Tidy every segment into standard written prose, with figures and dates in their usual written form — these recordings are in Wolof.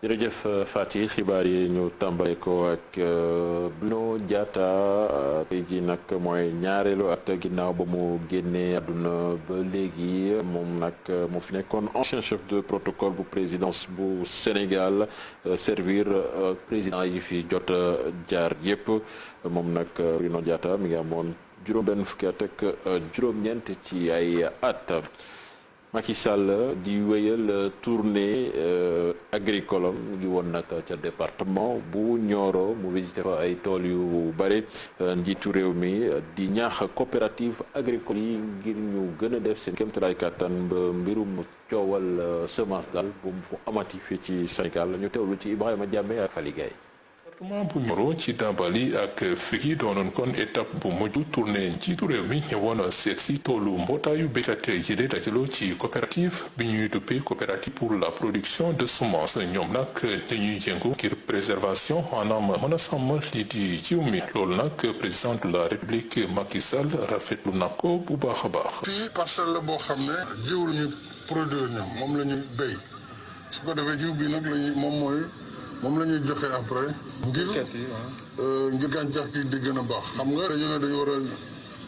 jërëjëf Fati xibaar yi ñu tàmbale ko ak Bruno Diatta tey jii nag mooy ñaareelu at ginnaaw ba mu génnee àdduna ba léegi moom nag mu fi nekkoon ancien chef de protocole bu présidence bu Sénégal servir président yi fi jot jaar yépp moom nag Bruno Diatta mi ngi amoon juróom-benn fukki at ak juróom-ñeent ci ay at. Macky Sall di wéyal tournée agricole am ngi woon nag ca département bu Nioro mu visité fa ay tool yu bare njiitu réew mi di ñaax coopérative agricole yi ngir ñu gën a def seen kéemtalaay kàttan ba mbirum coowal semence daal bu mu amati fii ci Sénégal ñu teewlu ci Ibrahima Diamé ak Fally Gueye. département bu Nioro ci Tambali ak Figi doonoon kon étape bu mujj tournée njiitu réew mi ñëwoon seet si toolu mbootaayu béykat yi de dajaloo ci coopérative bi ñuy duppee coopérative pour la production de semences ñoom nag dañuy yëngu ngir préservation maanaam mën a sàmm lii di jiw mi loolu nag président de la république Macky Sall rafetlu na ko bu baax a baax. fii parcelle la boo xam ne jiw la ñuy produire ñoom moom la ñuy béy su ko defee jiw bi nag moom la ñuy joxe après ngir gàncax gi di gën a baax xam nga dañu ne dañu war a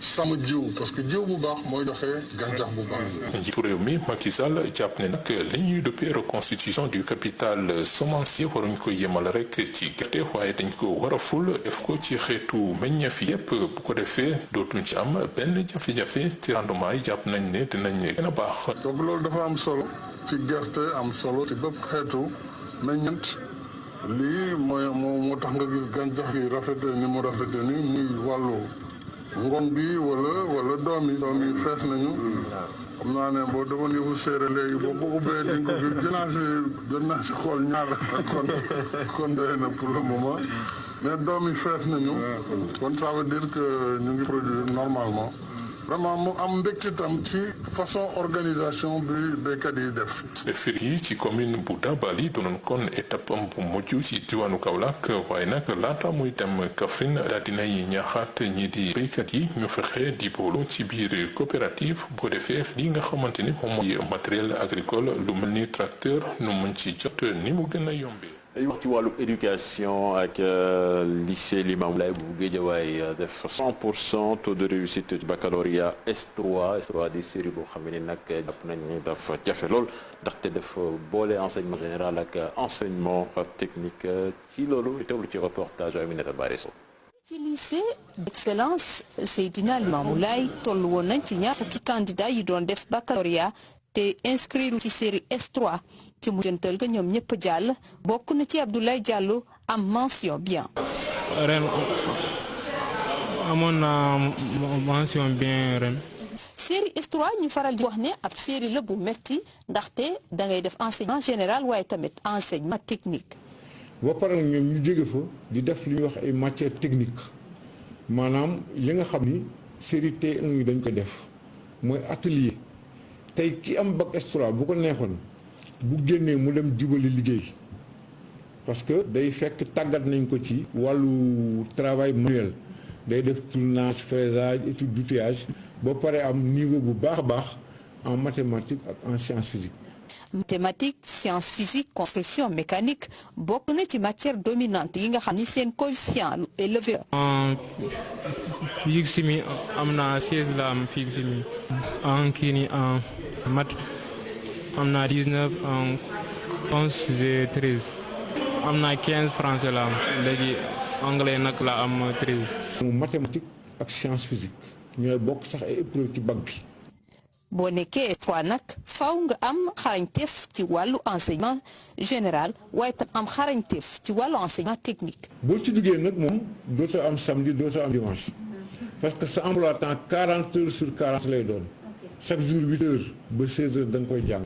sàmm jiw parce que jiw bu baax mooy joxe gàncax bu baax. njiitu réew mi Macky Sall jàpp ne nag li ñuy duppee reconstitution du capital semencier waruñ ko yemal rek ci gerte waaye dañ ko war a ful def ko ci xeetu meññeef yépp bu ko defee dootuñ ci am benn jafe-jafe ci rendement yi jàpp nañ ne dinañ gën a baax. donc loolu dafa am solo ci gerte am solo ci bépp xeetu meññeent. lii moo tax nga gis gàncax gi rafete ni mu rafete ni muy wàllu ngoon bi wala doom yi fees nañu xam naa ne boo demoon yëfu séeréer léegi boo ko ubbee di nga ko jot naa si xool ñaar kon doy na pour le moment mais doom yi fees nañu kon ça veut dire que ñu ngi produire normalement vraiment mu am mbégte tam ci façon organisation bi béykat yi def. fir yi ci commune bu Tambali doonoon kon étape am bu mujj ci diwaanu Kaolack waaye nag laata muy dem Kaffrine daal dinay ñaaxaat ñi di béykat yi ñu fexe di boolu ci biir coopérative bu ko defee li nga xamante ni moom mooy matériel agricole lu mel ni tracteur nu mën ci jot ni mu gën a yombee. dañuy wax ci wàllu éducation ak lycée Limamoulaye bu Guédiawaye def 100% taux de réussite du baccalauréat S3 di série boo xam ne nag jàpp nañ ni dafa jafe lool ndaxte dafa boole enseignement général ak enseignement technique ci loolu teewlu ci reportage Aminata Bare Sow. ci lycée d'excellence Seydina Limamoulaye toll woon nañ ci ñaar fukki candidat yi doon def baccalauréat te inscrire ci série S3 ci mujjantal ga ñoom ñëpp jàll bokk na ci Abdoulaye Diallo am mention bien. ren amoon na mention bien ren. série S3 ñu faral di wax ne ab série la bu metti ndaxte da ngay def enseignement général waaye tamit enseignement technique. ba pare nag ñoom ñu jóge fa di def li ñuy wax ay matières techniques maanaam li nga xam ni série T1 yi dañ ko def mooy atelier. tey ki am bac S3 bu ko neexoon bu génnee mu dem jubali liggéey parce que day fekk tàggat nañ ko ci wàllu travail manuel day def tournage fraisage étude d'outillage ba pare am niveau bu baax a baax en mathématiques ak en sciences physiques. mathématiques sciences physiques construction mécanique bokk na ci matière dominante yi nga xam ni seen coefficient lu élevé. physique chimie am na 16 la am physique chimie en kii nii en maths am na 19 en France j'ai 13 am na 15 français la am léegi anglais nag la am 13. mathématiques ak sciences physiques ñooy bokk sax ay épreuve ci bac bi. boo nekkee fois nag faw nga am xarañteef ci wàllu enseignement général waaye tam am xarañteef ci wàllu enseignement technique. boo ci duggee nag moom dootoo am samedi dootoo am dimanche parce que sa emploi temps 40 heures sur 40 lay doon chaque jour 8 heures ba 16 heures da nga koy jàng.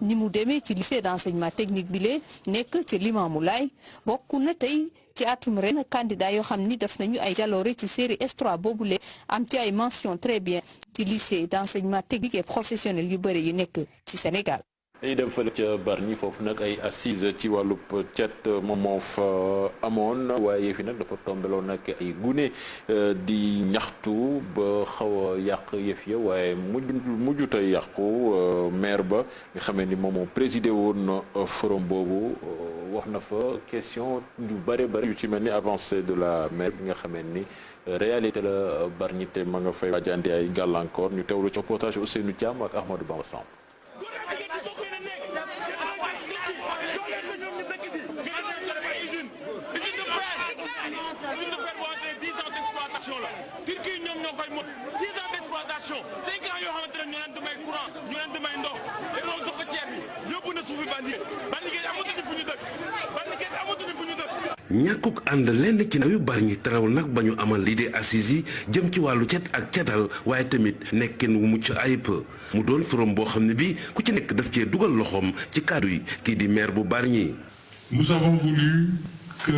ni mu demee ci lycée d'enseignement technique bi lee nekk ci Limamoulaye bokk na tey ci atum ren candidat yoo xam ni def nañu ay jaloore ci série S3 boobule am ci ay mention très bien ci lycée d'enseignement technique et professionnel yu bëri yi nekk ci Sénégal. dañuy dem fële ca Bargny foofu nag ay assises ci wàllub cet moom moo fa amoon waaye fi nag dafa tombeloo nag ay gune di ñaxtu ba xaw a yàq yëf ya waaye mujjut a yàqu maire ba nga xamee ni moom moo présidé woon forum boobu wax na fa question yu bëri yu ci mel ni avancée de la mer bi nga xamee ni réalité la Bargny te ma nga fay waaj andi ay gàllankoor ñu teewlu ci reportage Ousseynou Thiam ak Ahmadou Bamba Samb. Turquie ñoom ñoo koy mot 10 ans d'exploitation 5 ans yoo xamante ne ñu leen di may courant ñu leen di may ndox érosion côtière bi yóbbu na suufi Bargny Géej amatuñu fu ñu dëkk Bargny Géej amatuñu fu ñu dëkk. ñàkkuk ànd lenn ci ndaw yu Bargny terawul nag ba ñu amal lii di assises yi jëm ci wàllu cet ak cetal waaye tamit nekkin wu mucc ayib mu doon forum boo xam ne bi ku ci nekk daf cee dugal loxoom ci kaddu yi kii di maire bu Bargny. Nous avons voulu que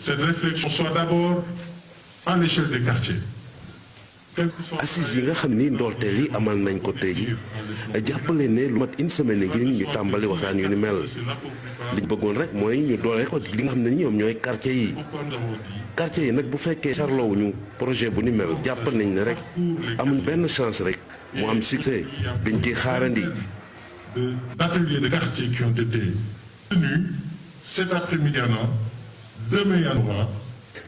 cette réflexion soit d'abord à l'échelle des quartiers. assises yi nga xam ni ndoorteel yi amal nañ ko tey ji jàppale ne lu mat une semaine ngi ñu tàmbali waxtaan yu ni mel liñ bëggoon rek mooy ñu doole ko li nga xam ne ni ñoom ñooy quartier yi nag bu fekkee sarloowuñu projet bu ni mel jàpp nañ ne rek amuñ benn chance rek mu am succès dañ ciy xaarandi. d'ateliers de quartier qui ont été tenus cet après-midi demain à Noura.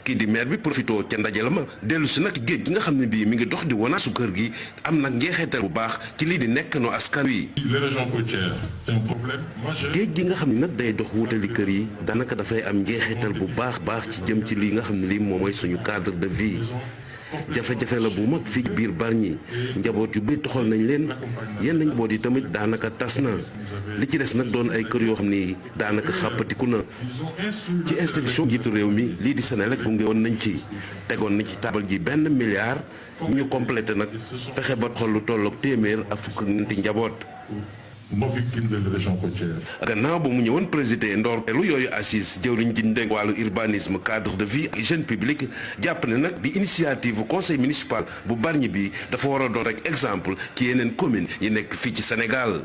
kii di maire bi profitoo ca ndaje la ma dellu si nag géej gi nga xam ne bii mi ngi dox di wanaasu kër gi am nag njeexital bu baax ci lii di nekkanu askan wi. les régions côtières c'est un problème majeur. géej gi nga xam ne nag day dox wutali kër yi daanaka dafay am njeexital bu baax ci jëm ci lii nga xam ne lii moom mooy suñu cadre de vie. jafe-jafe la bu mag fii biir Bargny njaboot yu bëri toxal nañ leen yenn njaboot yi tamit daanaka tas na li ci des nag doon ay kër yoo xam ni daanaka xàppatiku na ci institution jiitu réew mi lii di Senelec gunge woon nañ ci tegoon na ci taabal ji $1 milliard ñu complété nag fexe ba xol lu tolloog téeméer ak fukk ñeenti njaboot. gannaaw ba mu ñëwoon président ndoorteelu yooyu assise jëwriñ ji dénk wàllu urbanisme cadre de vie hygiène publique jàpp ne nag di initiative conseil municipal bu Bargny bi dafa war a doon rek exemple ci yeneen commune yi nekk fii ci Sénégal.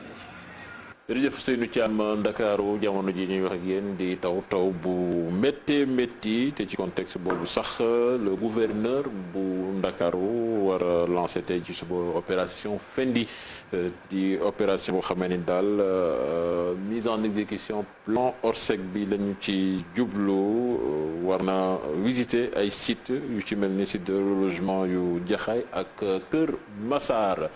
jërëjëf Seynou Thiam. Ndakaaru jamono ji ñuy wax ak yéen di taw bu métti te ci contexte boobu sax le gouverneur bu Ndakaaru war a lancé tey ci suba opération Fendi di opération boo xamee ni daal mise en exécution plan Orsec bi lañu ci jublu war na visiter ay sites yu ci mel ni site de relogement yu Jaxaay ak Kër Massar.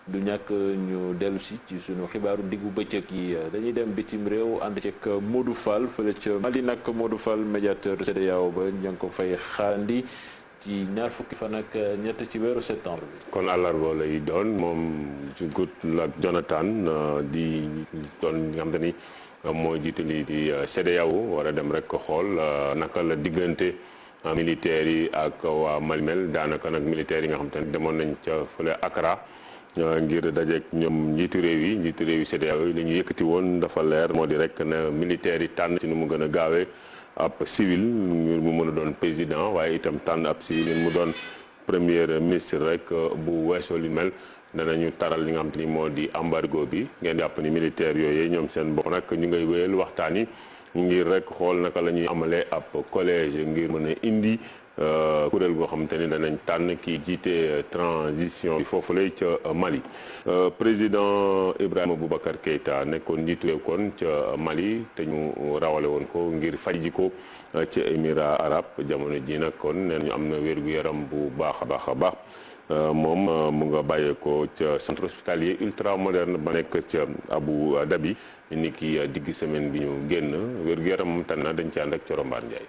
du ñàkk ñu dellu si ci suñu xibaaru diggu bëccëg yi dañuy dem bitim réew ànd ceeg Modou Fall fële ca Mali nag Modou Fall médiateur CEDEAO ba ña ngi ko fay xaarandi ci ñaar fukki fan ak ñett ci weeru septembre bi. kon àllarba lay doon moom Goodluck Jonathan di doon nga xam te ni mooy jiite lii di CEDEAO war a dem rek ko xool naka la diggante militaires yi ak waa Mali mel daanaka nag militaires yi nga xam te ne demoon nañ ca fële Accra. ngir dajeek ñoom njiitu réew yi CEDEAO yi li ñu yëkkati woon dafa leer moo di rek ne militaires yi tànn ci nu mu gën a gaawee ab civil ngir mu mën a doon président waaye itam tànn ab civil ngir mu doon premier ministre rek bu weesoo li mel danañu taral li nga xam te ni moo di embargo bi ngeen jàpp ni militaires yooyu ñoom seen bopp nag ñu ngay wéyal waxtaan yi ngir rek xool naka la ñuy amalee ab collège ngir mën a indi kuréel goo xamante ni danañ tànn kii jiite transition bi foofu lay ca Mali président Ibrahima Boubacar Keïta nekkoon njiitu réew kon ca Mali te ñu rawale woon ko ngir faj ji ko ca Émirats arabes jamono ji nag kon nee ñu am na wér-gu-yaram bu baax a baax moom mu nga bàyyeekoo ca centre hospitalier ultra moderne ba nekk ca Abu Dhabi ni ki digg semaine bi ñu génn wér-gu-yaram moom tànn na dañ ci ànd ak Corombaar Ndiaye.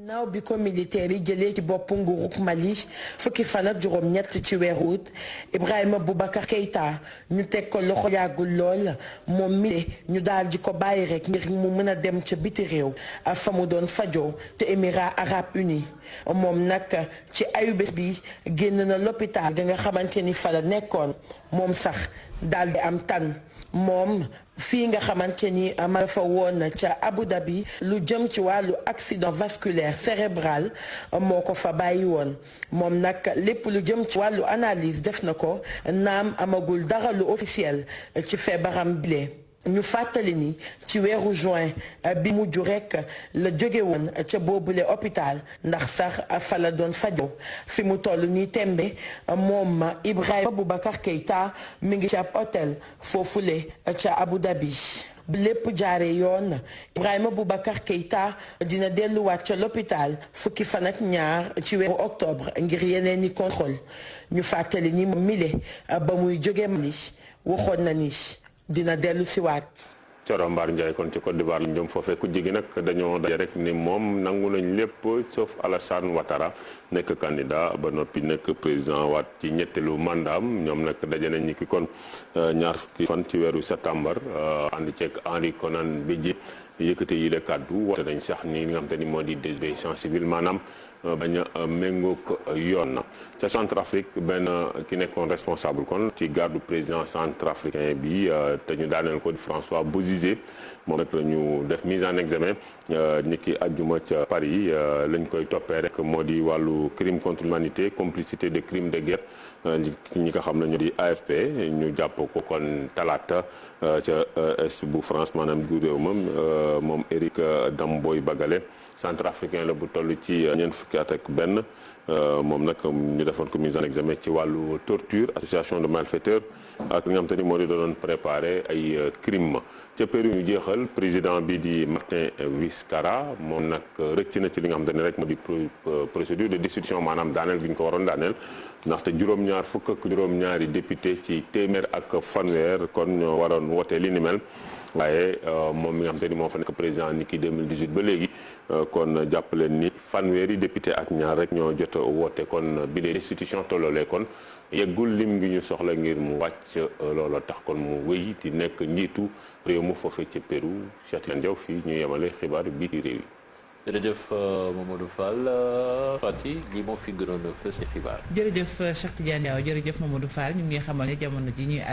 naaw bi ko militaire yi jëlee ci boppu nguurug Mali fukki fan ak juróom-ñett ci weeru août Ibrahima Boubacar Keïta ñu teg ko loxo yàggul lool moom mi ñu daal di ko bàyyi rek ngir mu mën a dem ca biti réew fa mu doon fajoo te Émirats arabes unis moom nag ci ayubés bi génn na l'hôpital ga nga xamante ni fa la nekkoon moom sax daal di am tan moom fii nga xamante ni ma fa woon ca Abu Dhabi lu jëm ci wàllu accident vasculaire cérébral moo ko fa bàyyi woon moom nag lépp lu jëm ci wàllu analyse def na ko naam amagul dara lu officiel ci feebaram bile. ñu fàttali ni ci weeru juin bi mujj rekk la jóge woon ca boobule hôpital ndax sax fa la doon fajo fi mu toll nii tembe moom Ibrahima Boubacar Keïta mi ngi ci ab hôtel foofule ca Abu Dhabi bu lépp jaaree yoon Ibrahima Boubacar Keïta dina delluwaat ca l'hôpital fukki fan ak ñaar ci weeru octobre ngir yeneen i contrôle ñu fàttali ni moom mile ba muy jóge Mali waxoon na ni dina dellu siwaat. Coro Mbaar Ndiaye kon ci Côte d'Ivoire lañ jëm foofee ku jigi nag dañoo daje rek ni moom nangu nañ lépp sauf Alassane Ouattara nekk candidat ba noppi nekk président waat ci ñetteelu mandaam ñoom nag daje nañ ni ki kon ñaar fukki fan ci weeru septembre ànd ceeg Henri Konan Bédié yëkkate yi la kàddu woote nañ sax ni nga xam te ni moo di désobéissance civile maanaam bañ a méngoog yoon na ca Centrafrique benn ki nekkoon responsable kon ci garde président centrafricain bi te ñu daaneel ko di François Bozizé moom nag la ñu def mise en examen ni ki àjjuma ca Paris lañ koy toppee rek moo di wàllu crime contre l'humanité complicité de crime de guerre ñi nga xam ne ñoo di AFP ñu jàpp ko kon talaata ca est bu France maanaam du réew moom Éric Damboy Bagale centrafricain la bu toll ci ñeent fukki at ak benn moom nag ñu defoon ko mise en examen ci wàllu torture association de malfaiteurs ak li nga xam te ni moo di doon préparé ay crime ca Pérou ñu jeexal président bi di Martin Vizcarra moom nag rëcc na ci li nga xam te ni rek moo di procédure de destitution maanaam daaneel bi ñu ko waroon daaneel ndaxte juróom-ñaar fukk ak juróom-ñaari député ci téeméer ak fanweer kon ñoo waroon wootee li ni mel waaye moom mi nga xam te ni moo fa nekk président ni ki 2018 ba léegi kon jàpp leen ni fanweeri député ak ñaar rek ñoo jot a woote kon bi dee destitution tolloolee kon yeggul lim ngi ñu soxla ngir mu wàcc looloo tax kon mu wéy di nekk njiitu réew mu foofee ci Pérou Cheikh Tidiane Diaw fii ñu yemale xibaar bii ci réew yi. jërëjëf Mamadou Fall Fati lii moo fi gënoon a fës ci xibaar. jërëjëf Cheikh Tidiane Diaw jërëjëf Mamadou Fall ñu ngi xamal ne jamono ji ñuy